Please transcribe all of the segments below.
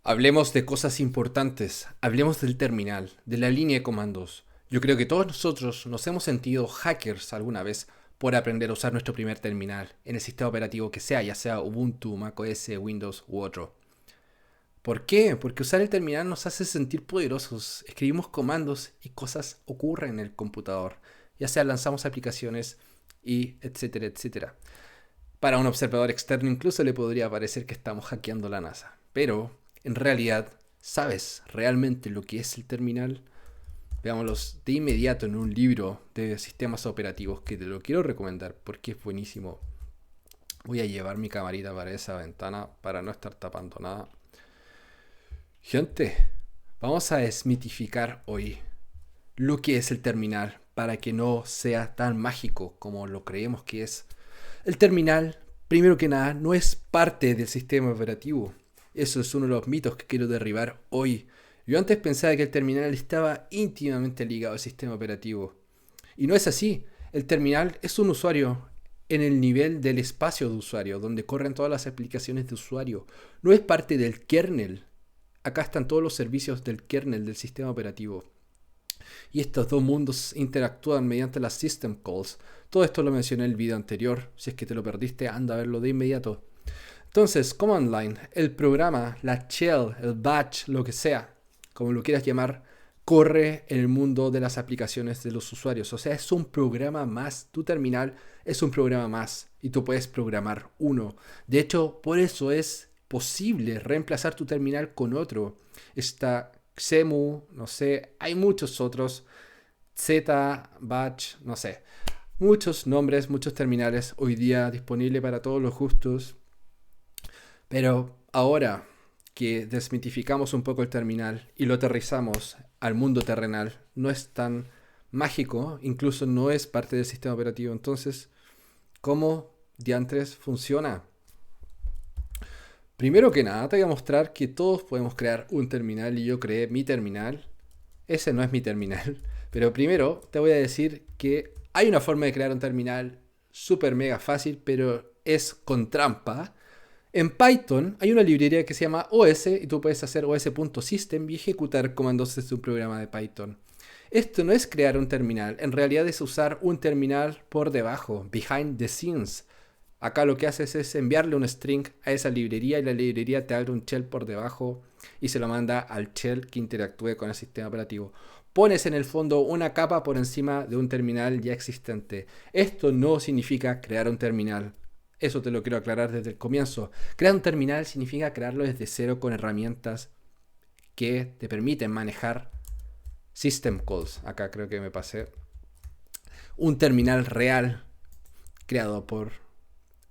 Hablemos de cosas importantes, hablemos del terminal, de la línea de comandos. Yo creo que todos nosotros nos hemos sentido hackers alguna vez por aprender a usar nuestro primer terminal en el sistema operativo que sea, ya sea Ubuntu, macOS, Windows u otro. ¿Por qué? Porque usar el terminal nos hace sentir poderosos. Escribimos comandos y cosas ocurren en el computador, ya sea lanzamos aplicaciones y etcétera, etcétera. Para un observador externo incluso le podría parecer que estamos hackeando la NASA. Pero, en realidad, ¿sabes realmente lo que es el terminal? Veámoslos de inmediato en un libro de sistemas operativos que te lo quiero recomendar porque es buenísimo. Voy a llevar mi camarita para esa ventana para no estar tapando nada. Gente, vamos a desmitificar hoy lo que es el terminal para que no sea tan mágico como lo creemos que es. El terminal, primero que nada, no es parte del sistema operativo. Eso es uno de los mitos que quiero derribar hoy. Yo antes pensaba que el terminal estaba íntimamente ligado al sistema operativo. Y no es así. El terminal es un usuario en el nivel del espacio de usuario, donde corren todas las aplicaciones de usuario. No es parte del kernel. Acá están todos los servicios del kernel del sistema operativo. Y estos dos mundos interactúan mediante las system calls. Todo esto lo mencioné en el video anterior. Si es que te lo perdiste, anda a verlo de inmediato. Entonces, command line, el programa, la shell, el batch, lo que sea, como lo quieras llamar, corre en el mundo de las aplicaciones de los usuarios. O sea, es un programa más. Tu terminal es un programa más. Y tú puedes programar uno. De hecho, por eso es posible reemplazar tu terminal con otro. Está Xemu, no sé, hay muchos otros. Z, Batch, no sé. Muchos nombres, muchos terminales hoy día disponibles para todos los gustos. Pero ahora que desmitificamos un poco el terminal y lo aterrizamos al mundo terrenal, no es tan mágico, incluso no es parte del sistema operativo. Entonces, ¿cómo diantres funciona? Primero que nada, te voy a mostrar que todos podemos crear un terminal y yo creé mi terminal. Ese no es mi terminal, pero primero te voy a decir que hay una forma de crear un terminal súper mega fácil, pero es con trampa. En Python hay una librería que se llama OS y tú puedes hacer os.system y ejecutar comandos desde un programa de Python. Esto no es crear un terminal, en realidad es usar un terminal por debajo, behind the scenes. Acá lo que haces es enviarle un string a esa librería y la librería te abre un shell por debajo y se lo manda al shell que interactúe con el sistema operativo. Pones en el fondo una capa por encima de un terminal ya existente. Esto no significa crear un terminal. Eso te lo quiero aclarar desde el comienzo. Crear un terminal significa crearlo desde cero con herramientas que te permiten manejar system calls. Acá creo que me pasé. Un terminal real creado por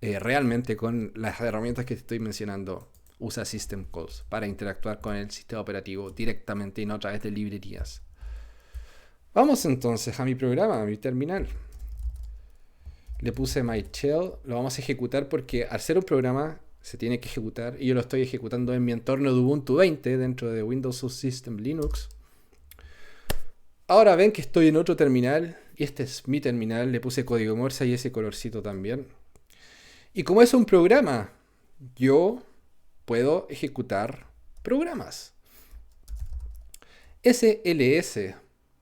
realmente con las herramientas que te estoy mencionando. Usa system calls para interactuar con el sistema operativo directamente y no a través de librerías. Vamos entonces a mi programa, a mi terminal. Le puse my shell, lo vamos a ejecutar porque al ser un programa se tiene que ejecutar y yo lo estoy ejecutando en mi entorno de Ubuntu 20 dentro de Windows Subsystem Linux. Ahora ven que estoy en otro terminal y este es mi terminal, le puse código Morse y ese colorcito también. Y como es un programa, yo puedo ejecutar programas. SLS,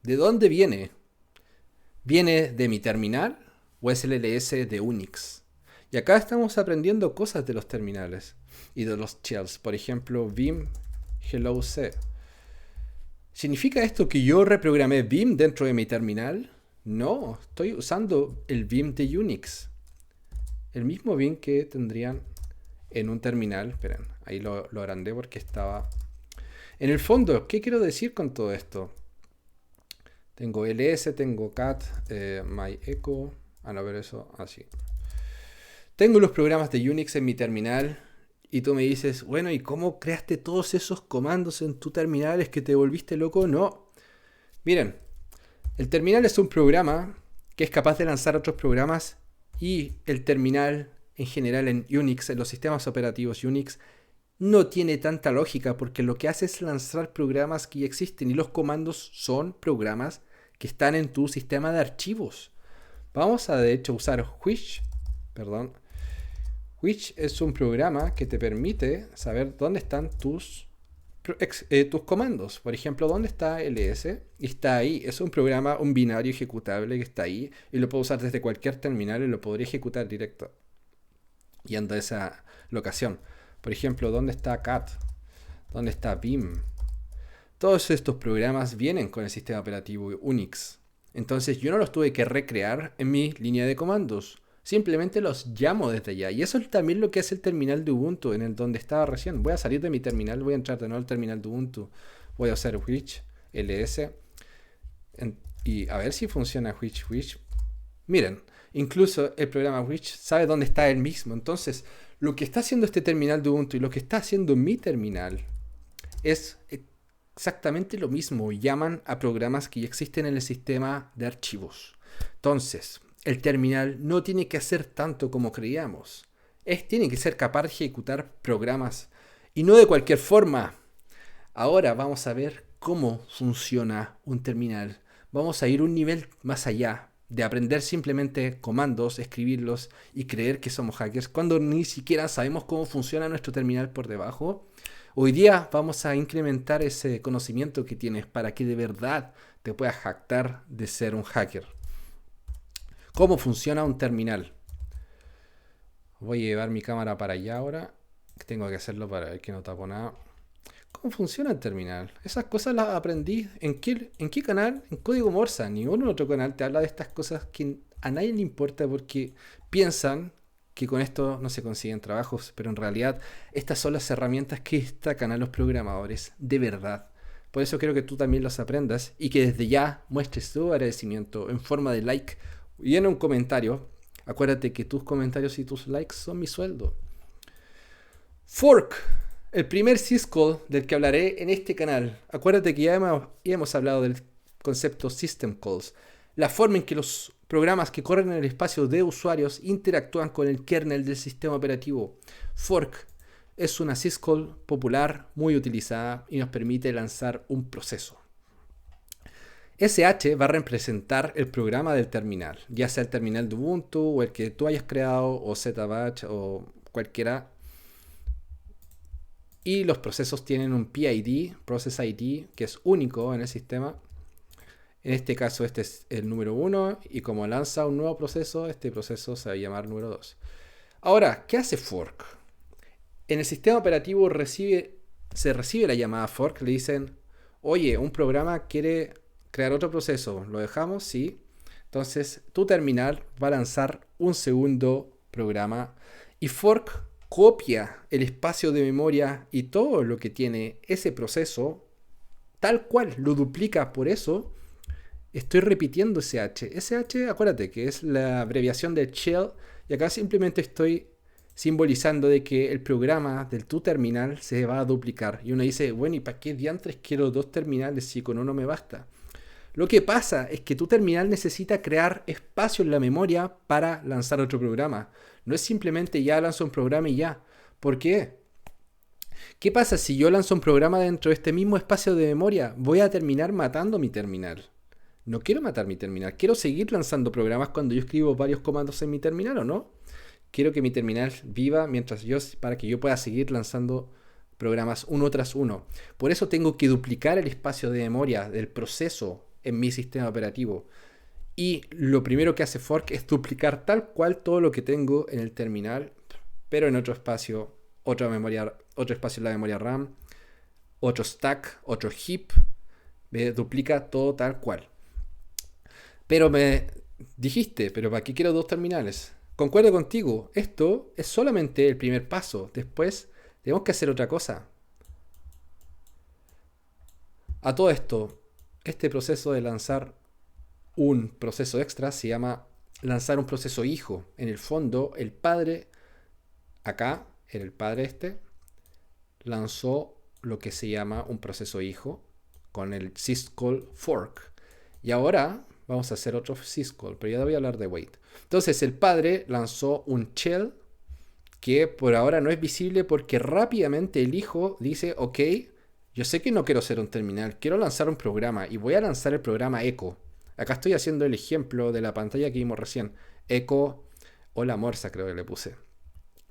¿de dónde viene? ¿Viene de mi terminal o es el LS de Unix? Y acá estamos aprendiendo cosas de los terminales y de los shells. Por ejemplo, vim hello C. ¿Significa esto que yo reprogramé vim dentro de mi terminal? No, estoy usando el vim de Unix. El mismo vim que tendrían en un terminal. Esperen, ahí lo agrandé porque estaba... En el fondo, ¿qué quiero decir con todo esto? Tengo ls, tengo cat, myecho. A ver eso, así. Tengo los programas de Unix en mi terminal. Y tú me dices, bueno, ¿y cómo creaste todos esos comandos en tu terminal? ¿Es que te volviste loco? No. Miren, el terminal es un programa que es capaz de lanzar otros programas. Y el terminal en general en Unix, en los sistemas operativos Unix, no tiene tanta lógica porque lo que hace es lanzar programas que ya existen y los comandos son programas que están en tu sistema de archivos. Vamos a de hecho usar Which. Which es un programa que te permite saber dónde están tus tus comandos. Por ejemplo, ¿dónde está ls? Y está ahí. Es un programa, un binario ejecutable que está ahí y lo puedo usar desde cualquier terminal y lo podría ejecutar directo yendo a esa locación. Por ejemplo, ¿dónde está cat? ¿Dónde está vim? Todos estos programas vienen con el sistema operativo Unix. Entonces yo no los tuve que recrear en mi línea de comandos. Simplemente los llamo desde allá. Y eso es también lo que hace el terminal de Ubuntu, en el donde estaba recién. Voy a salir de mi terminal, voy a entrar de nuevo al terminal de Ubuntu. Voy a hacer which ls. Y a ver si funciona which. Miren, incluso el programa which sabe dónde está él mismo. Entonces, lo que está haciendo este terminal de Ubuntu y lo que está haciendo mi terminal es exactamente lo mismo. Llaman a programas que ya existen en el sistema de archivos. Entonces, el terminal no tiene que hacer tanto como creíamos. Tiene que ser capaz de ejecutar programas y no de cualquier forma. Ahora vamos a ver cómo funciona un terminal. Vamos a ir un nivel más allá de aprender simplemente comandos, escribirlos y creer que somos hackers cuando ni siquiera sabemos cómo funciona nuestro terminal por debajo. Hoy día vamos a incrementar ese conocimiento que tienes para que de verdad te puedas jactar de ser un hacker. ¿Cómo funciona un terminal? Voy a llevar mi cámara para allá ahora. Tengo que hacerlo para ver que no tapo nada. ¿Cómo funciona el terminal? Esas cosas las aprendí. ¿En qué canal? En Código Morsa. Ningún otro canal te habla de estas cosas que a nadie le importa porque piensan que con esto no se consiguen trabajos. Pero en realidad estas son las herramientas que destacan a los programadores de verdad. Por eso quiero que tú también las aprendas y que desde ya muestres tu agradecimiento en forma de like y en un comentario. Acuérdate que tus comentarios y tus likes son mi sueldo. Fork. El primer syscall del que hablaré en este canal. Acuérdate que ya hemos hablado del concepto System Calls. La forma en que los programas que corren en el espacio de usuarios interactúan con el kernel del sistema operativo. Fork es una syscall popular muy utilizada y nos permite lanzar un proceso. SH va a representar el programa del terminal, ya sea el terminal de Ubuntu o el que tú hayas creado o ZBatch o cualquiera. Y los procesos tienen un PID, Process ID, que es único en el sistema. En este caso este es el número 1 y como lanza un nuevo proceso, este proceso se va a llamar número 2. Ahora, ¿qué hace fork? En el sistema operativo se recibe la llamada fork, le dicen, oye, un programa quiere crear otro proceso, ¿lo dejamos? Sí. Entonces tu terminal va a lanzar un segundo programa y fork copia el espacio de memoria y todo lo que tiene ese proceso, tal cual, lo duplica. Por eso estoy repitiendo SH. SH, acuérdate que es la abreviación de shell y acá simplemente estoy simbolizando de que el programa de tu terminal se va a duplicar. Y uno dice, bueno, ¿y para qué diantres quiero dos terminales si con uno me basta? Lo que pasa es que tu terminal necesita crear espacio en la memoria para lanzar otro programa. No es simplemente ya lanzo un programa y ya. ¿Por qué? ¿Qué pasa si yo lanzo un programa dentro de este mismo espacio de memoria? Voy a terminar matando mi terminal. No quiero matar mi terminal. Quiero seguir lanzando programas cuando yo escribo varios comandos en mi terminal, ¿o no? Quiero que mi terminal viva para que yo pueda seguir lanzando programas uno tras uno. Por eso tengo que duplicar el espacio de memoria del proceso en mi sistema operativo. Y lo primero que hace fork es duplicar tal cual todo lo que tengo en el terminal, pero en otro espacio, otra memoria, otro espacio en la memoria RAM, otro stack, otro heap, duplica todo tal cual. Pero me dijiste, ¿pero para qué quiero dos terminales? Concuerdo contigo, esto es solamente el primer paso. Después tenemos que hacer otra cosa. A todo esto, este proceso de lanzar un proceso extra se llama lanzar un proceso hijo. En el fondo, el padre, acá, era el padre lanzó lo que se llama un proceso hijo con el syscall fork. Y ahora vamos a hacer otro syscall, pero ya voy a hablar de wait. Entonces el padre lanzó un shell que por ahora no es visible porque rápidamente el hijo dice, ok, yo sé que no quiero ser un terminal, quiero lanzar un programa y voy a lanzar el programa echo. Acá estoy haciendo el ejemplo de la pantalla que vimos recién. Echo, hola Morsa creo que le puse.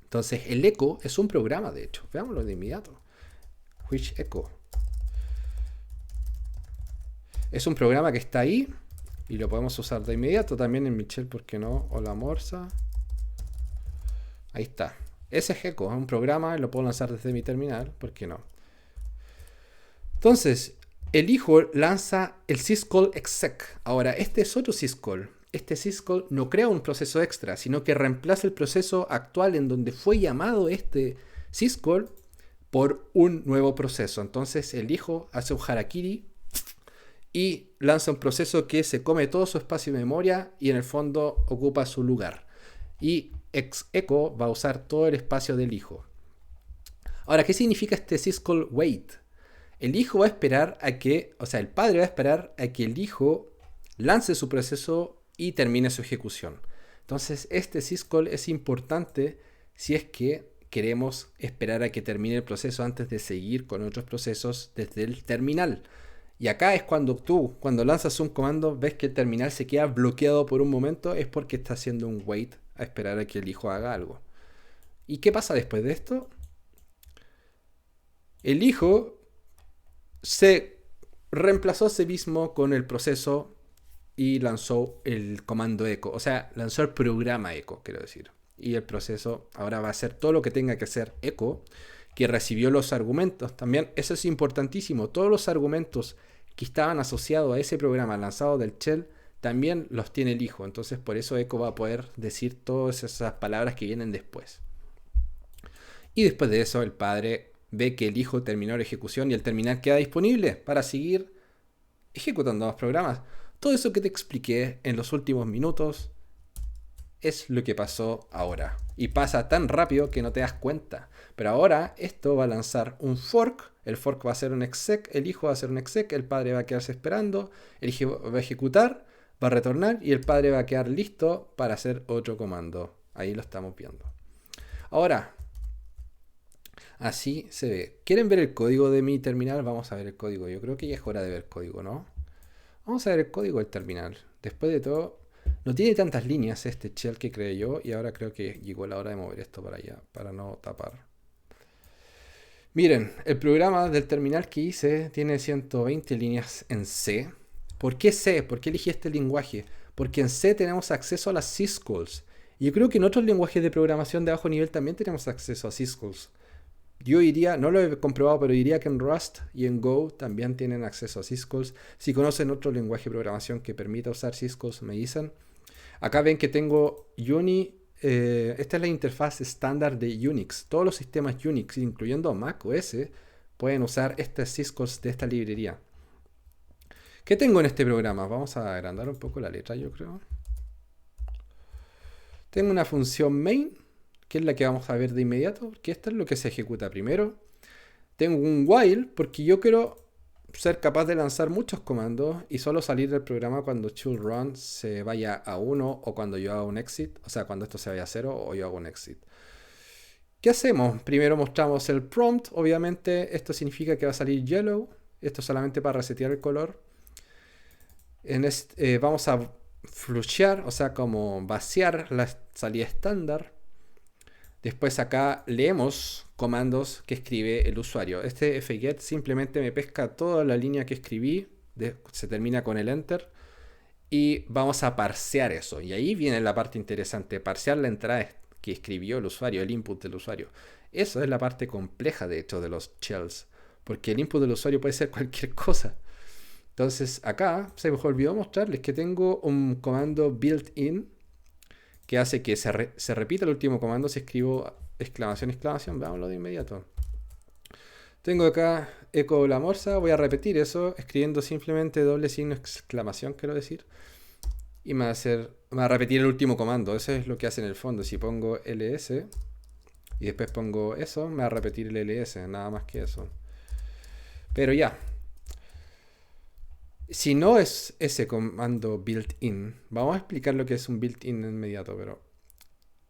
Entonces el echo es un programa de hecho, veámoslo de inmediato. Which Echo. Es un programa que está ahí y lo podemos usar de inmediato también en Michelle, ¿por qué no? O la Morsa. Ahí está. Ese es Echo, es un programa y lo puedo lanzar desde mi terminal, ¿por qué no? Entonces, el hijo lanza el syscall exec. Ahora, este es otro syscall. Este syscall no crea un proceso extra, sino que reemplaza el proceso actual en donde fue llamado este syscall por un nuevo proceso. Entonces, el hijo hace un harakiri y lanza un proceso que se come todo su espacio de memoria y en el fondo ocupa su lugar. Y echo va a usar todo el espacio del hijo. Ahora, ¿qué significa este syscall wait? El hijo va a esperar a que, o sea, el padre va a esperar a que el hijo lance su proceso y termine su ejecución. Entonces, este syscall es importante si es que queremos esperar a que termine el proceso antes de seguir con otros procesos desde el terminal. Y acá es cuando tú, cuando lanzas un comando, ves que el terminal se queda bloqueado por un momento, es porque está haciendo un wait a esperar a que el hijo haga algo. ¿Y qué pasa después de esto? El hijo se reemplazó a sí mismo con el proceso y lanzó el comando echo. O sea, lanzó el programa echo, quiero decir. Y el proceso ahora va a hacer todo lo que tenga que hacer echo, que recibió los argumentos. También eso es importantísimo. Todos los argumentos que estaban asociados a ese programa lanzado del shell también los tiene el hijo. Entonces por eso echo va a poder decir todas esas palabras que vienen después. Y después de eso el padre ve que el hijo terminó la ejecución y el terminal queda disponible para seguir ejecutando los programas. Todo eso que te expliqué en los últimos minutos es lo que pasó ahora. Y pasa tan rápido que no te das cuenta. Pero ahora esto va a lanzar un fork. El fork va a ser un exec, el hijo va a ser un exec, el padre va a quedarse esperando, el hijo va a ejecutar, va a retornar y el padre va a quedar listo para hacer otro comando. Ahí lo estamos viendo. Ahora, así se ve. ¿Quieren ver el código de mi terminal? Vamos a ver el código. Yo creo que ya es hora de ver el código, ¿no? Vamos a ver el código del terminal. Después de todo, no tiene tantas líneas este shell que creé yo. Y ahora creo que llegó la hora de mover esto para allá, para no tapar. Miren, el programa del terminal que hice tiene 120 líneas en C. ¿Por qué C? ¿Por qué elegí este lenguaje? Porque en C tenemos acceso a las syscalls. Y yo creo que en otros lenguajes de programación de bajo nivel también tenemos acceso a syscalls. Yo diría, no lo he comprobado, pero diría que en Rust y en Go también tienen acceso a syscalls. Si conocen otro lenguaje de programación que permita usar syscalls, me dicen. Acá ven que tengo Uni. Esta es la interfaz estándar de Unix. Todos los sistemas Unix, incluyendo Mac OS, pueden usar estas syscalls de esta librería. ¿Qué tengo en este programa? Vamos a agrandar un poco la letra, yo creo. Tengo una función main, que es la que vamos a ver de inmediato, porque esto es lo que se ejecuta primero. Tengo un while, porque yo quiero ser capaz de lanzar muchos comandos y solo salir del programa cuando chillRun se vaya a 1 o cuando yo haga un exit, o sea, cuando esto se vaya a 0 o yo hago un exit. ¿Qué hacemos? Primero mostramos el prompt, obviamente esto significa que va a salir yellow, esto es solamente para resetear el color. Vamos a flushear, o sea, como vaciar la salida estándar. Después acá leemos comandos que escribe el usuario. Este fget simplemente me pesca toda la línea que escribí, se termina con el enter y vamos a parsear eso. Y ahí viene la parte interesante, parsear la entrada que escribió el usuario, el input del usuario. Eso es la parte compleja de hecho de los shells, porque el input del usuario puede ser cualquier cosa. Entonces acá se me olvidó mostrarles que tengo un comando built-in que hace que se repita el último comando si escribo exclamación, exclamación. Veámoslo de inmediato. Tengo acá echo la morsa, voy a repetir eso escribiendo simplemente doble signo exclamación, quiero decir. Y me va a repetir el último comando, eso es lo que hace en el fondo. Si pongo ls y después pongo eso, me va a repetir el ls, nada más que eso. Pero ya. Si no es ese comando built-in, vamos a explicar lo que es un built-in inmediato, pero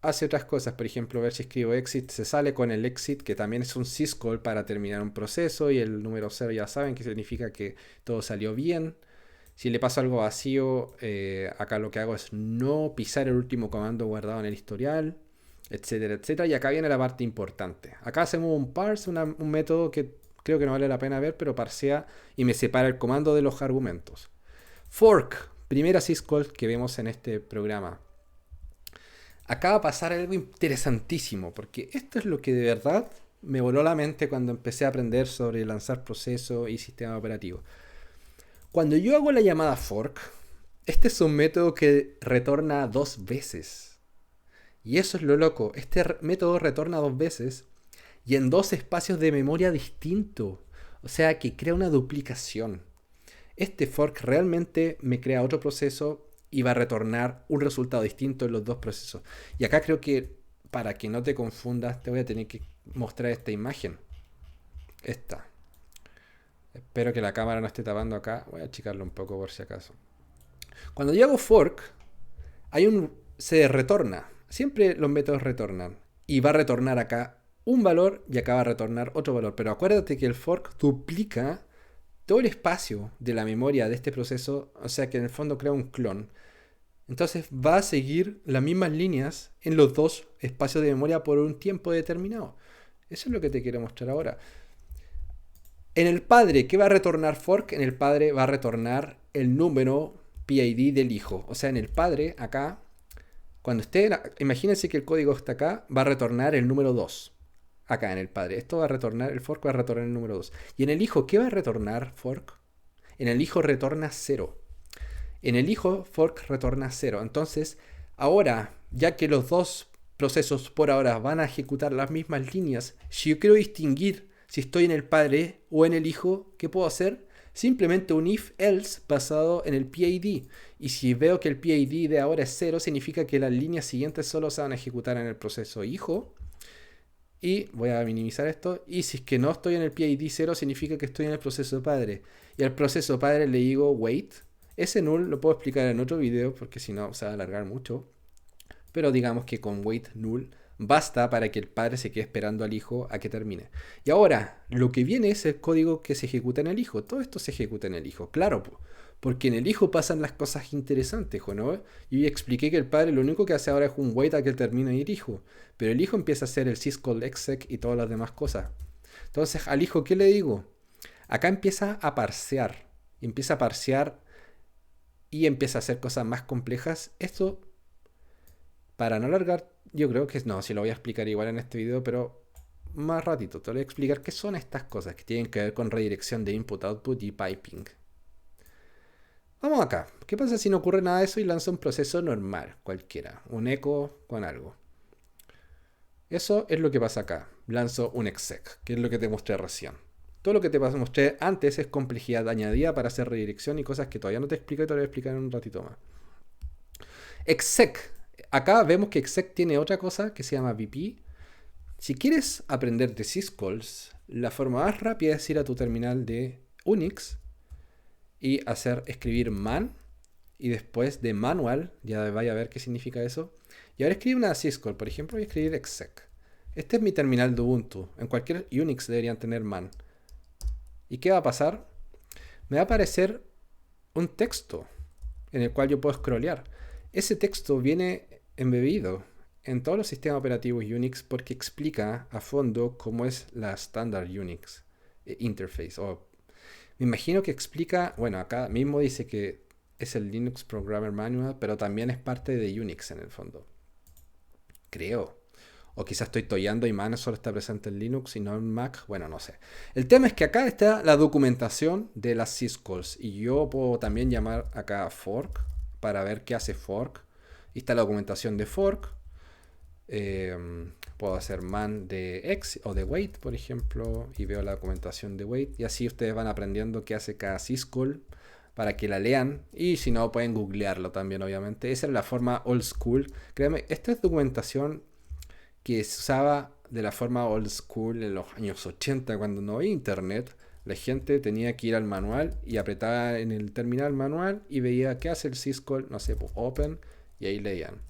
hace otras cosas. Por ejemplo, ver si escribo exit, se sale con el exit, que también es un syscall para terminar un proceso, y el número 0 ya saben que significa que todo salió bien. Si le paso algo vacío, acá lo que hago es no pisar el último comando guardado en el historial, etcétera, etcétera. Y acá viene la parte importante. Acá hacemos un parse, un método que creo que no vale la pena ver, pero parsea y me separa el comando de los argumentos. Fork, primera syscall que vemos en este programa. Acá va a pasar algo interesantísimo, porque esto es lo que de verdad me voló la mente cuando empecé a aprender sobre lanzar procesos y sistemas operativos. Cuando yo hago la llamada fork, este es un método que retorna 2 veces. Y eso es lo loco. Este método retorna 2 veces y en 2 espacios de memoria distintos. O sea que crea una duplicación. Este fork realmente me crea otro proceso y va a retornar un resultado distinto en los 2 procesos. Y acá creo que para que no te confundas te voy a tener que mostrar esta imagen. Esta. Espero que la cámara no esté tapando acá. Voy a achicarlo un poco por si acaso. Cuando yo hago fork, se retorna. Siempre los métodos retornan. Y va a retornar acá un valor y acá va a retornar otro valor. Pero acuérdate que el fork duplica todo el espacio de la memoria de este proceso. O sea que en el fondo crea un clon. Entonces va a seguir las mismas líneas en los 2 espacios de memoria por un tiempo determinado. Eso es lo que te quiero mostrar ahora. En el padre, ¿qué va a retornar fork? En el padre va a retornar el número PID del hijo. O sea, en el padre, acá, cuando esté, imagínense que el código está acá, va a retornar el número 2. Acá en el padre. Esto va a retornar, el fork va a retornar el número 2. Y en el hijo, ¿qué va a retornar fork? En el hijo retorna 0. En el hijo, fork retorna 0. Entonces, ahora, ya que los 2 procesos por ahora van a ejecutar las mismas líneas, si yo quiero distinguir si estoy en el padre o en el hijo, ¿qué puedo hacer? Simplemente un if-else basado en el PID. Y si veo que el PID de ahora es 0, significa que las líneas siguientes solo se van a ejecutar en el proceso hijo. Y voy a minimizar esto. Y si es que no estoy en el PID 0, significa que estoy en el proceso padre. Y al proceso padre le digo wait. Ese null lo puedo explicar en otro video porque si no se va a alargar mucho. Pero digamos que con wait null basta para que el padre se quede esperando al hijo a que termine. Y ahora, lo que viene es el código que se ejecuta en el hijo. Todo esto se ejecuta en el hijo. Claro, porque en el hijo pasan las cosas interesantes, ¿no? Yo expliqué que el padre lo único que hace ahora es un wait a que termine el hijo. Pero el hijo empieza a hacer el syscall exec y todas las demás cosas. Entonces, al hijo, ¿qué le digo? Acá empieza a parsear. Empieza a parsear y empieza a hacer cosas más complejas. Esto, para no alargar, yo creo que no, si lo voy a explicar igual en este video, pero más ratito te voy a explicar qué son estas cosas que tienen que ver con redirección de input-output y piping. Vamos acá. ¿Qué pasa si no ocurre nada de eso y lanza un proceso normal, cualquiera? Un echo con algo. Eso es lo que pasa acá. Lanzo un exec, que es lo que te mostré recién. Todo lo que te mostré antes es complejidad añadida para hacer redirección y cosas que todavía no te expliqué y te lo voy a explicar en un ratito más. Exec. Acá vemos que exec tiene otra cosa que se llama VP. Si quieres aprender de syscalls, la forma más rápida es ir a tu terminal de Unix y escribir man y después de manual, ya vaya a ver qué significa eso. Y ahora escribe una syscall, por ejemplo, voy a escribir exec. Este es mi terminal de Ubuntu. En cualquier Unix deberían tener man. ¿Y qué va a pasar? Me va a aparecer un texto en el cual yo puedo scrollear. Ese texto viene embebido en todos los sistemas operativos Unix porque explica a fondo cómo es la Standard Unix interface. Me imagino que explica, bueno, acá mismo dice que es el Linux Programmer Manual, pero también es parte de Unix en el fondo. Creo. O quizás estoy toyando y man solo está presente en Linux y no en Mac. Bueno, no sé. El tema es que acá está la documentación de las syscalls. Y yo puedo también llamar acá fork para ver qué hace fork. Y está la documentación de fork. Puedo hacer man de X o de wait, por ejemplo. Y veo la documentación de wait. Y así ustedes van aprendiendo qué hace cada syscall para que la lean. Y si no, pueden googlearlo también, obviamente. Esa es la forma old school. Créanme, esta es documentación que se usaba de la forma old school en los años 80, cuando no había internet. La gente tenía que ir al manual y apretaba en el terminal manual y veía qué hace el syscall, no sé, pues open, y ahí leían.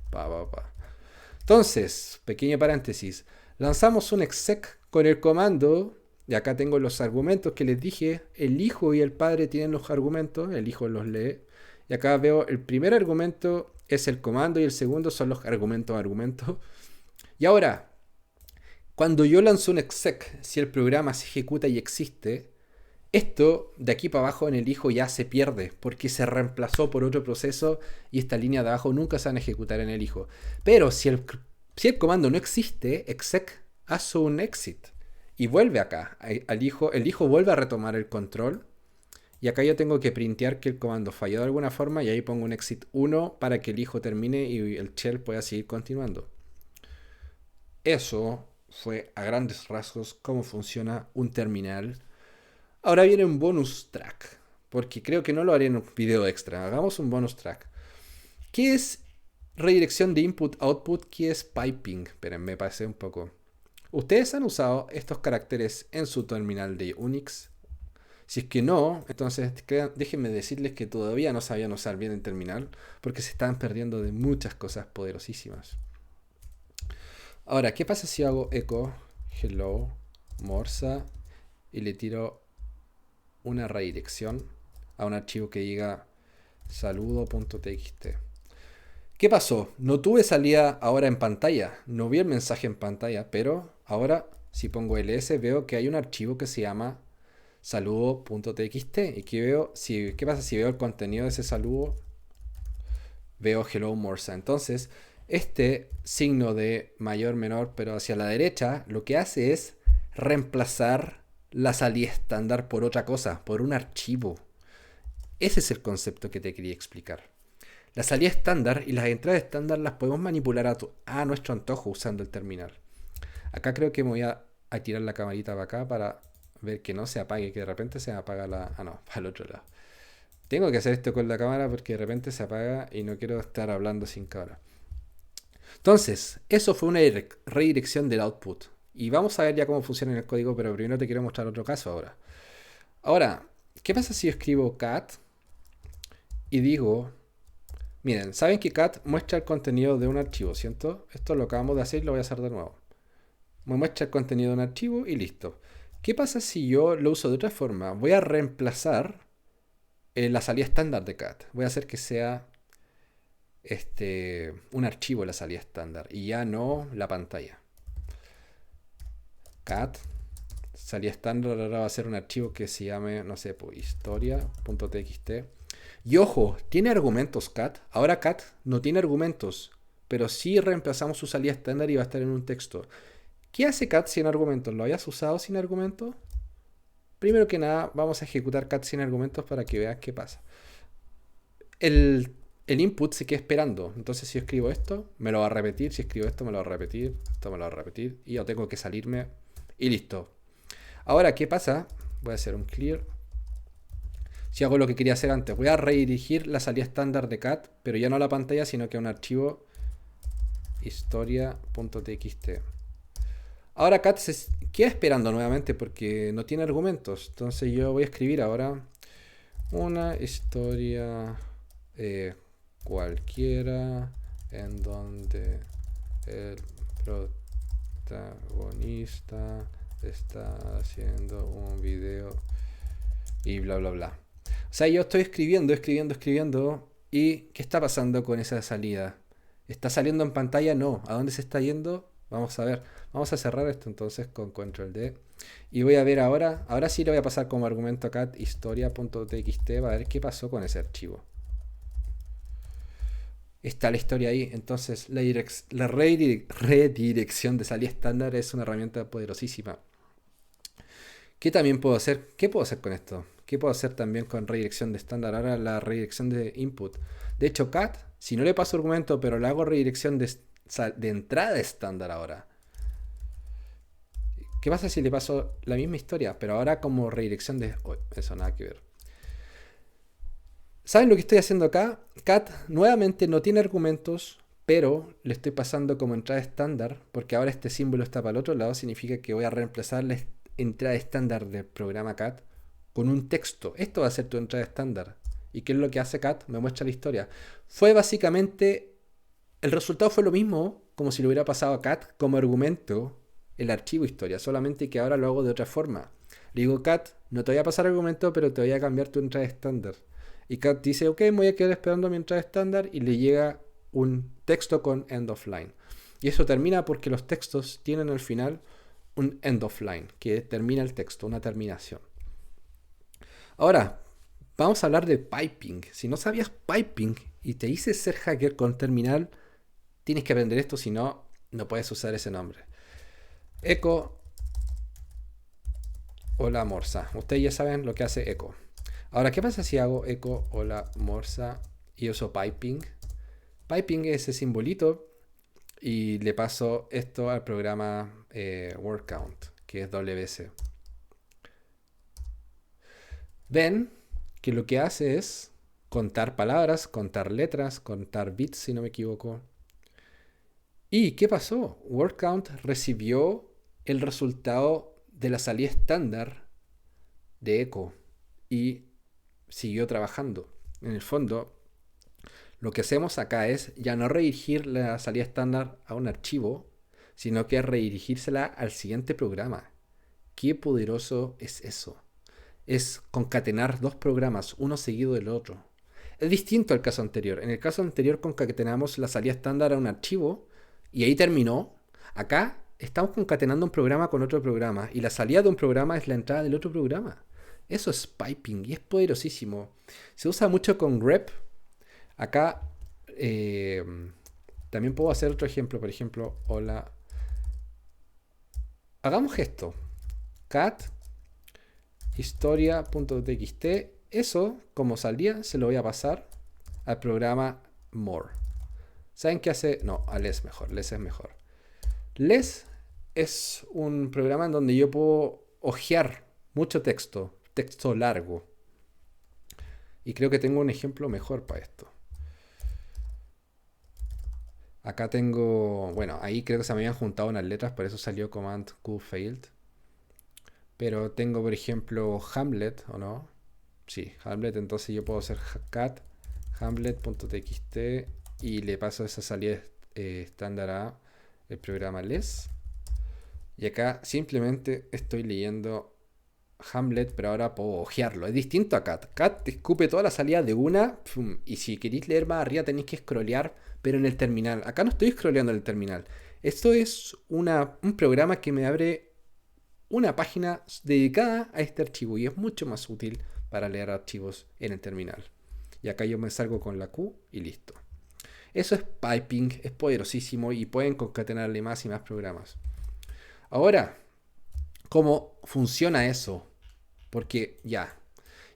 Entonces, pequeño paréntesis, lanzamos un exec con el comando, y acá tengo los argumentos que les dije, el hijo y el padre tienen los argumentos, el hijo los lee, y acá veo el primer argumento es el comando y el segundo son los argumentos. Y ahora, Cuando yo lanzo un exec, si el programa se ejecuta y existe, esto de aquí para abajo en el hijo ya se pierde porque se reemplazó por otro proceso y esta línea de abajo nunca se van a ejecutar en el hijo. Pero si el comando no existe, exec hace un exit y vuelve acá al hijo. El hijo vuelve a retomar el control y acá yo tengo que printear que el comando falló de alguna forma y ahí pongo un exit 1 para que el hijo termine y el shell pueda seguir continuando. Eso fue a grandes rasgos cómo funciona un terminal. Ahora viene un bonus track, porque creo que no lo haré en un video extra. Hagamos un bonus track. ¿Qué es redirección de input-output? ¿Qué es piping? Esperen, me pasé un poco. ¿Ustedes han usado estos caracteres en su terminal de Unix? Si es que no, entonces déjenme decirles que todavía no sabían usar bien el terminal, porque se están perdiendo de muchas cosas poderosísimas. Ahora, ¿qué pasa si hago echo hello morsa y le tiro una redirección a un archivo que diga saludo.txt? ¿Qué pasó? No tuve salida ahora en pantalla, no vi el mensaje en pantalla, pero ahora si pongo ls veo que hay un archivo que se llama saludo.txt y ¿qué pasa si veo el contenido de ese saludo? Veo hello morsa. Entonces este signo de mayor menor pero hacia la derecha lo que hace es reemplazar la salida estándar por otra cosa, por un archivo. Ese es el concepto que te quería explicar. La salida estándar y las entradas estándar las podemos manipular a nuestro antojo usando el terminal. Acá creo que me voy a tirar la camarita para acá para ver que no se apague, que de repente se apaga la... Ah, no, para el otro lado. Tengo que hacer esto con la cámara porque de repente se apaga y no quiero estar hablando sin cámara. Entonces, eso fue una redirección del output. Y vamos a ver ya cómo funciona en el código, pero primero te quiero mostrar otro caso ahora. Ahora, ¿qué pasa si yo escribo cat y digo... Miren, saben que cat muestra el contenido de un archivo, ¿cierto? Esto lo acabamos de hacer y lo voy a hacer de nuevo. Me muestra el contenido de un archivo y listo. ¿Qué pasa si yo lo uso de otra forma? Voy a reemplazar la salida estándar de cat. Voy a hacer que sea un archivo la salida estándar y ya no la pantalla. Cat, salida estándar, ahora va a ser un archivo que se llame, no sé, pues, historia.txt. Y ojo, tiene argumentos cat. Ahora cat no tiene argumentos, pero sí reemplazamos su salida estándar y va a estar en un texto. ¿Qué hace cat sin argumentos? ¿Lo hayas usado sin argumentos? Primero que nada, vamos a ejecutar cat sin argumentos para que veas qué pasa. El input se queda esperando. Entonces, si yo escribo esto, me lo va a repetir. Si escribo esto, me lo va a repetir. Esto me lo va a repetir. Y yo tengo que salirme. Y listo. Ahora, ¿qué pasa? Voy a hacer un clear. Si hago lo que quería hacer antes, voy a redirigir la salida estándar de cat, pero ya no a la pantalla, sino que a un archivo historia.txt. Ahora cat se queda esperando nuevamente porque no tiene argumentos. Entonces yo voy a escribir ahora una historia cualquiera en donde el protagonista está haciendo un video y bla bla bla. O sea, yo estoy escribiendo y ¿qué está pasando con esa salida? ¿Está saliendo en pantalla? No. ¿A dónde se está yendo? Vamos a ver. Vamos a cerrar esto entonces con control D. Y voy a ver ahora sí lo voy a pasar como argumento a cat historia.txt para ver qué pasó con ese archivo. Está la historia ahí. Entonces la redirección de salida estándar es una herramienta poderosísima. ¿Qué también puedo hacer? ¿Qué puedo hacer con esto? ¿Qué puedo hacer también con redirección de estándar? Ahora la redirección de input. De hecho, cat, si no le paso argumento, pero le hago redirección de entrada estándar ahora. ¿Qué pasa si le paso la misma historia, pero ahora como redirección de... Oh, eso nada que ver. ¿Saben lo que estoy haciendo acá? Cat nuevamente no tiene argumentos, pero le estoy pasando como entrada estándar, porque ahora este símbolo está para el otro lado, significa que voy a reemplazar la entrada estándar del programa cat con un texto. Esto va a ser tu entrada estándar. ¿Y qué es lo que hace cat? Me muestra la historia. Fue básicamente... El resultado fue lo mismo como si lo hubiera pasado a cat como argumento el archivo historia, solamente que ahora lo hago de otra forma. Le digo, cat, no te voy a pasar argumento, pero te voy a cambiar tu entrada estándar. Y cat dice, ok, me voy a quedar esperando mi entrada estándar y le llega un texto con end of line. Y eso termina porque los textos tienen al final un end of line, que termina el texto, una terminación. Ahora, vamos a hablar de piping. Si no sabías piping y te hice ser hacker con terminal, tienes que aprender esto, si no, no puedes usar ese nombre. Echo, hola morsa. Ustedes ya saben lo que hace echo. Ahora, ¿qué pasa si hago echo, hola morsa y uso piping? Piping es ese simbolito y le paso esto al programa word count, que es WC. Ven que lo que hace es contar palabras, contar letras, contar bits, si no me equivoco. ¿Y qué pasó? Word count recibió el resultado de la salida estándar de echo y siguió trabajando. En el fondo, lo que hacemos acá es ya no redirigir la salida estándar a un archivo, sino que redirigírsela al siguiente programa. Qué poderoso es eso. Es concatenar dos programas, uno seguido del otro. Es distinto al caso anterior. En el caso anterior concatenamos la salida estándar a un archivo y ahí terminó. Acá estamos concatenando un programa con otro programa y la salida de un programa es la entrada del otro programa. Eso es piping y es poderosísimo. Se usa mucho con grep. Acá también puedo hacer otro ejemplo. Por ejemplo, hola. Hagamos esto. Cat historia.txt. Eso, como salía, se lo voy a pasar al programa more. ¿Saben qué hace? No, a less mejor. Less es mejor. Less es un programa en donde yo puedo hojear mucho texto, texto largo. Y creo que tengo un ejemplo mejor para esto. Acá tengo, bueno, ahí creo que se me habían juntado unas letras, por eso salió command Q failed. Pero tengo, por ejemplo, Hamlet, ¿o no? Sí, Hamlet, entonces yo puedo hacer cat hamlet.txt y le paso esa salida estándar a el programa less. Y acá simplemente estoy leyendo Hamlet, pero ahora puedo hojearlo. Es distinto a cat. Cat te escupe toda la salida de una, pum, y si queréis leer más arriba tenéis que scrollear, pero en el terminal. Acá no estoy scrolleando en el terminal. Esto es un programa que me abre una página dedicada a este archivo y es mucho más útil para leer archivos en el terminal. Y acá yo me salgo con la Q y listo. Eso es piping, es poderosísimo y pueden concatenarle más y más programas. Ahora, ¿cómo funciona eso? Porque ya,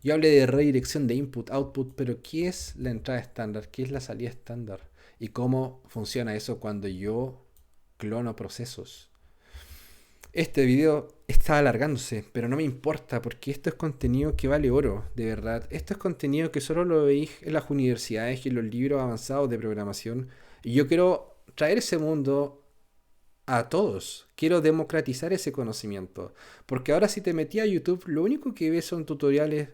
yo hablé de redirección de input-output, pero ¿qué es la entrada estándar? ¿Qué es la salida estándar? ¿Y cómo funciona eso cuando yo clono procesos? Este video está alargándose, pero no me importa porque esto es contenido que vale oro, de verdad. Esto es contenido que solo lo veis en las universidades y en los libros avanzados de programación. Y yo quiero traer ese mundo a todos. Quiero democratizar ese conocimiento. Porque ahora si te metí a YouTube, lo único que ves son tutoriales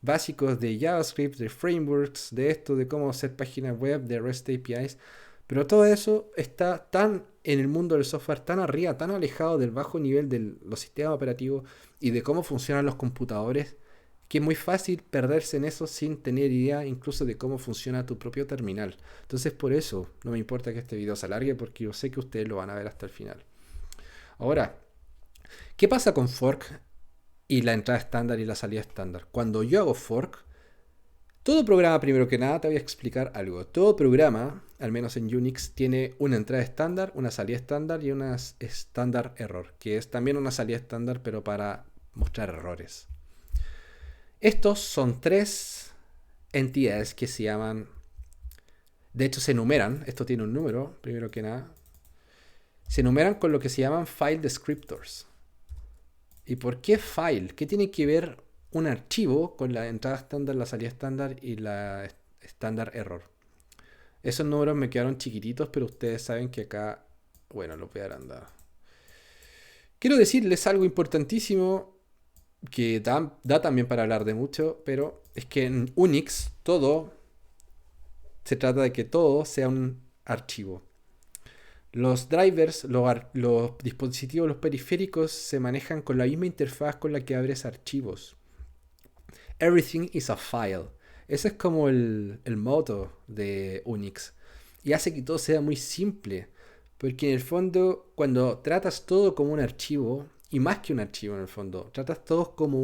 básicos de JavaScript, de frameworks, de esto, de cómo hacer páginas web, de REST APIs. Pero todo eso está tan en el mundo del software, tan arriba, tan alejado del bajo nivel de los sistemas operativos y de cómo funcionan los computadores, que es muy fácil perderse en eso sin tener idea incluso de cómo funciona tu propio terminal. Entonces por eso no me importa que este video se alargue porque yo sé que ustedes lo van a ver hasta el final. Ahora, ¿qué pasa con fork y la entrada estándar y la salida estándar? Cuando yo hago fork, todo programa, primero que nada, te voy a explicar algo. Todo programa, al menos en Unix, tiene una entrada estándar, una salida estándar y una estándar error, que es también una salida estándar, pero para mostrar errores. Estos son tres entidades que se llaman, de hecho se enumeran, esto tiene un número, primero que nada, se enumeran con lo que se llaman file descriptors. ¿Y por qué file? ¿Qué tiene que ver un archivo con la entrada estándar, la salida estándar y la estándar error? Esos números me quedaron chiquititos, pero ustedes saben que acá, bueno, lo voy a agrandar. Quiero decirles algo importantísimo que da también para hablar de mucho, pero es que en Unix todo se trata de que todo sea un archivo. Los drivers, los dispositivos, los periféricos se manejan con la misma interfaz con la que abres archivos. Everything is a file. Ese es como el motto de Unix. Y hace que todo sea muy simple. Porque en el fondo, cuando tratas todo como un archivo, y más que un archivo en el fondo, tratas todo como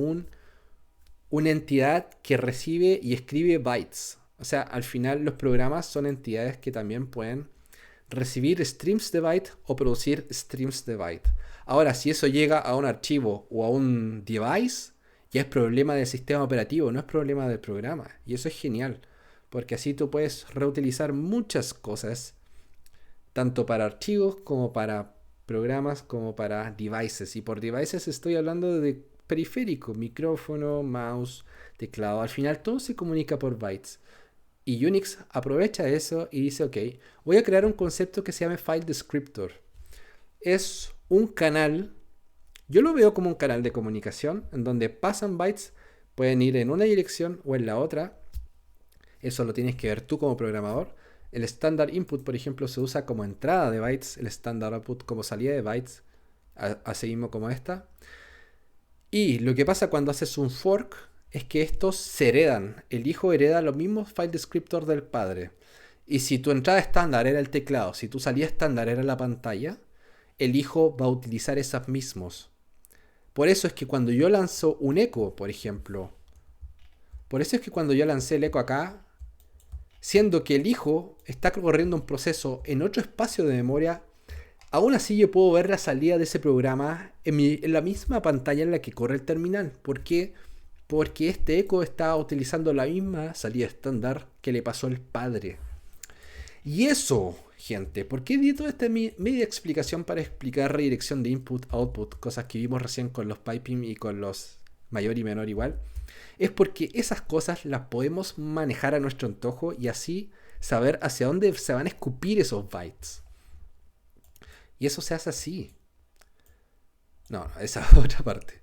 una entidad que recibe y escribe bytes. O sea, al final los programas son entidades que también pueden recibir streams de byte o producir streams de byte. Ahora, si eso llega a un archivo o a un device, ya es problema del sistema operativo, no es problema del programa. Y eso es genial, porque así tú puedes reutilizar muchas cosas, tanto para archivos como para programas, como para devices. Y por devices estoy hablando de periférico, micrófono, mouse, teclado. Al final todo se comunica por bytes. Y Unix aprovecha eso y dice, ok, voy a crear un concepto que se llame File Descriptor. Es un canal, yo lo veo como un canal de comunicación en donde pasan bytes, pueden ir en una dirección o en la otra. Eso lo tienes que ver tú como programador. El standard input, por ejemplo, se usa como entrada de bytes, el standard output como salida de bytes, así mismo como esta. Y lo que pasa cuando haces un fork es que estos se heredan. El hijo hereda los mismos file descriptor del padre. Y si tu entrada estándar era el teclado, si tu salida estándar era la pantalla, el hijo va a utilizar esos mismos. Por eso es que cuando yo lanzo un eco, por ejemplo, por eso es que cuando yo lancé el eco acá, siendo que el hijo está corriendo un proceso en otro espacio de memoria, aún así yo puedo ver la salida de ese programa en la misma pantalla en la que corre el terminal. ¿Por qué? Porque este eco está utilizando la misma salida estándar que le pasó el padre. Y eso, gente, ¿por qué di toda esta media explicación para explicar redirección de input-output? Cosas que vimos recién con los piping y con los mayor y menor igual. Es porque esas cosas las podemos manejar a nuestro antojo y así saber hacia dónde se van a escupir esos bytes. Y eso se hace así. No, esa es otra parte.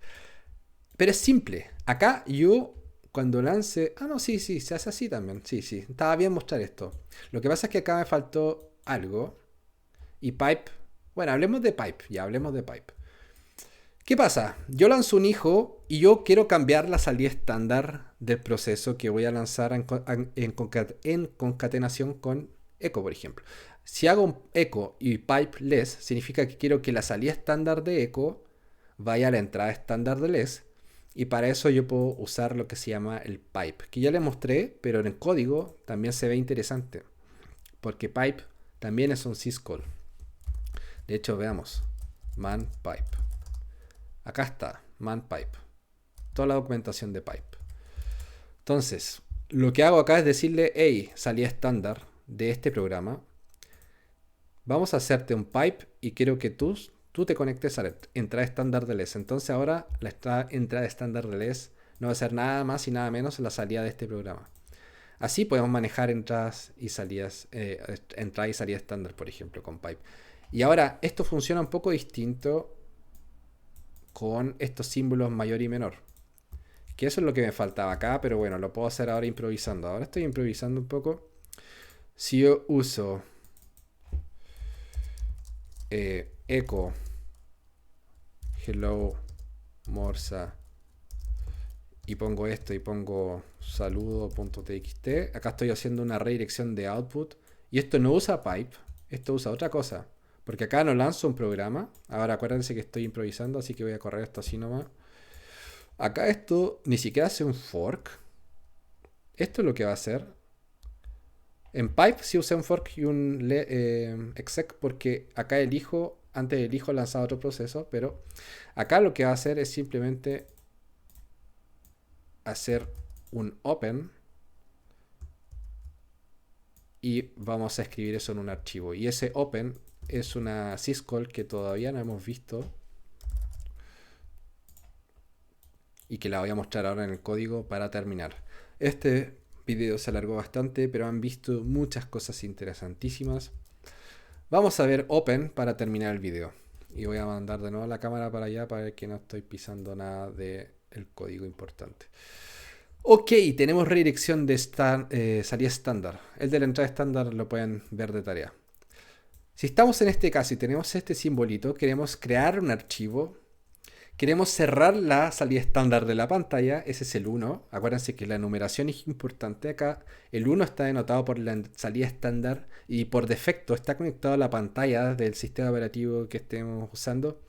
Pero es simple. Acá yo cuando lance... Ah, no, sí, se hace así también. Sí, estaba bien mostrar esto. Lo que pasa es que acá me faltó algo. Y pipe... Bueno, hablemos de pipe. Ya, hablemos de pipe. ¿Qué pasa? Yo lanzo un hijo y yo quiero cambiar la salida estándar del proceso que voy a lanzar en concatenación con echo, por ejemplo. Si hago un echo y pipe less, significa que quiero que la salida estándar de echo vaya a la entrada estándar de less. Y para eso yo puedo usar lo que se llama el pipe, que ya le mostré, pero en el código también se ve interesante. Porque pipe también es un syscall. De hecho, veamos. Man pipe. Acá está, man pipe. Toda la documentación de pipe. Entonces, lo que hago acá es decirle, hey, salida estándar de este programa. Vamos a hacerte un pipe y quiero que tú te conectes a la entrada estándar de LES. Entonces ahora la entrada estándar de LES no va a ser nada más y nada menos la salida de este programa. Así podemos manejar entradas y salidas, entrada y salida estándar, por ejemplo, con pipe. Y ahora, esto funciona un poco distinto con estos símbolos mayor y menor. Que eso es lo que me faltaba acá, pero bueno, lo puedo hacer ahora improvisando. Ahora estoy improvisando un poco. Si yo uso echo hello morsa y pongo esto y pongo saludo.txt, acá estoy haciendo una redirección de output y esto no usa pipe, esto usa otra cosa, porque acá no lanzo un programa. Ahora acuérdense que estoy improvisando, así que voy a correr esto así nomás. Acá esto ni siquiera hace un fork. Esto es lo que va a hacer. En pipe sí usé un fork y un exec porque acá antes el hijo lanzaba otro proceso, pero acá lo que va a hacer es simplemente hacer un open y vamos a escribir eso en un archivo. Y ese open es una syscall que todavía no hemos visto y que la voy a mostrar ahora en el código para terminar. Este video se alargó bastante, pero han visto muchas cosas interesantísimas. Vamos a ver open para terminar el video. Y voy a mandar de nuevo la cámara para allá para ver que no estoy pisando nada del código importante. Ok, tenemos redirección de salida estándar. El de la entrada estándar lo pueden ver de tarea. Si estamos en este caso y tenemos este simbolito, queremos crear un archivo Queremos cerrar la salida estándar de la pantalla, ese es el 1. Acuérdense que la numeración es importante acá. El 1 está denotado por la salida estándar y por defecto está conectado a la pantalla del sistema operativo que estemos usando.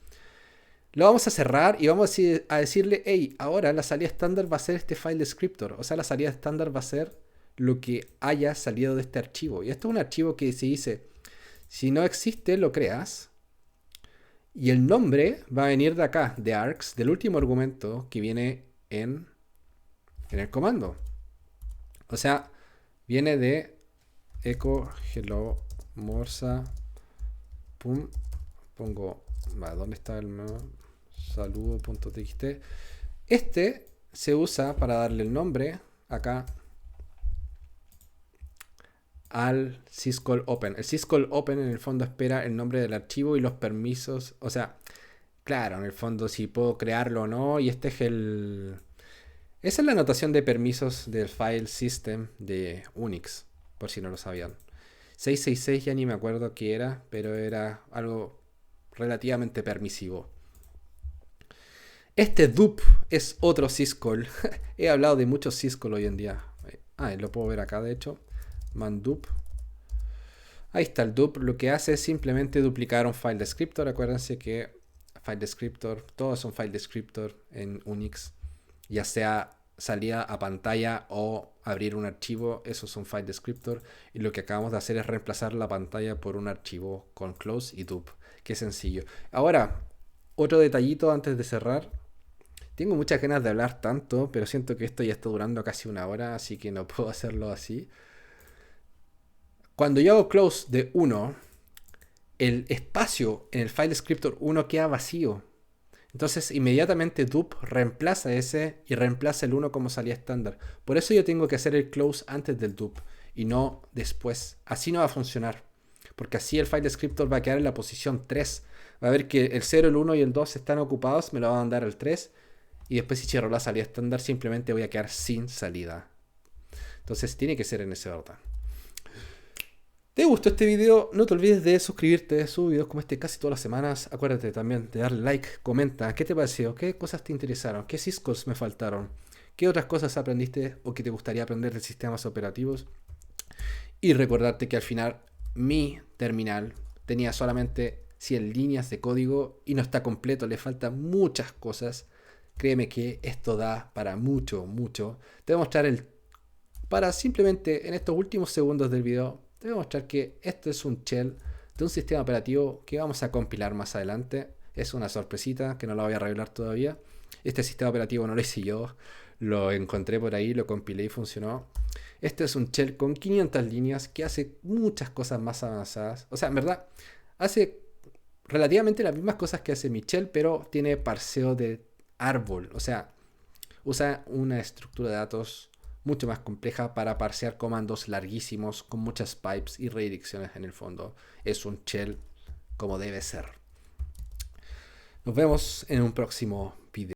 Lo vamos a cerrar y vamos a decirle, hey, ahora la salida estándar va a ser este file descriptor. O sea, la salida estándar va a ser lo que haya salido de este archivo. Y esto es un archivo que se dice, si no existe, lo creas. Y el nombre va a venir de acá, de args, del último argumento que viene en el comando. O sea, viene de echo hello morsa. Pum, pongo, ¿dónde está el saludo.txt? Este se usa para darle el nombre acá al syscall open. El syscall open en el fondo espera el nombre del archivo y los permisos. O sea, claro, en el fondo si puedo crearlo o no. Y este es el... Esa es la anotación de permisos del file system de Unix, por si no lo sabían. 666 ya ni me acuerdo qué era, pero era algo relativamente permisivo. Este dup es otro syscall. He hablado de muchos syscall hoy en día. Lo puedo ver acá de hecho. Mandup. Ahí está el dup. Lo que hace es simplemente duplicar un file descriptor. Acuérdense que file descriptor, todos son file descriptor en Unix. Ya sea salida a pantalla o abrir un archivo, eso es un file descriptor. Y lo que acabamos de hacer es reemplazar la pantalla por un archivo con close y dup. Qué sencillo. Ahora, otro detallito antes de cerrar. Tengo muchas ganas de hablar tanto, pero siento que esto ya está durando casi una hora, así que no puedo hacerlo así. Cuando yo hago close de 1, el espacio en el file descriptor 1 queda vacío. Entonces inmediatamente dup reemplaza ese y reemplaza el 1 como salida estándar. Por eso yo tengo que hacer el close antes del dup y no después. Así no va a funcionar. Porque así el file descriptor va a quedar en la posición 3. Va a ver que el 0, el 1 y el 2 están ocupados, me lo va a mandar al 3. Y después si cierro la salida estándar simplemente voy a quedar sin salida. Entonces tiene que ser en ese orden. ¿Te gustó este video? No te olvides de suscribirte, subo videos como este casi todas las semanas. Acuérdate también de darle like, comenta, ¿qué te pareció? ¿Qué cosas te interesaron? ¿Qué syscalls me faltaron? ¿Qué otras cosas aprendiste o que te gustaría aprender de sistemas operativos? Y recordarte que al final mi terminal tenía solamente 100 líneas de código y no está completo, le faltan muchas cosas. Créeme que esto da para mucho, mucho. Te voy a mostrar para simplemente en estos últimos segundos del video, te voy a mostrar que esto es un shell de un sistema operativo que vamos a compilar más adelante. Es una sorpresita que no la voy a revelar todavía. Este sistema operativo no lo hice yo, lo encontré por ahí, lo compilé y funcionó. Este es un shell con 500 líneas que hace muchas cosas más avanzadas. O sea, en verdad, hace relativamente las mismas cosas que hace mi shell, pero tiene parseo de árbol. O sea, usa una estructura de datos mucho más compleja para parsear comandos larguísimos con muchas pipes y redirecciones en el fondo. Es un shell como debe ser. Nos vemos en un próximo video.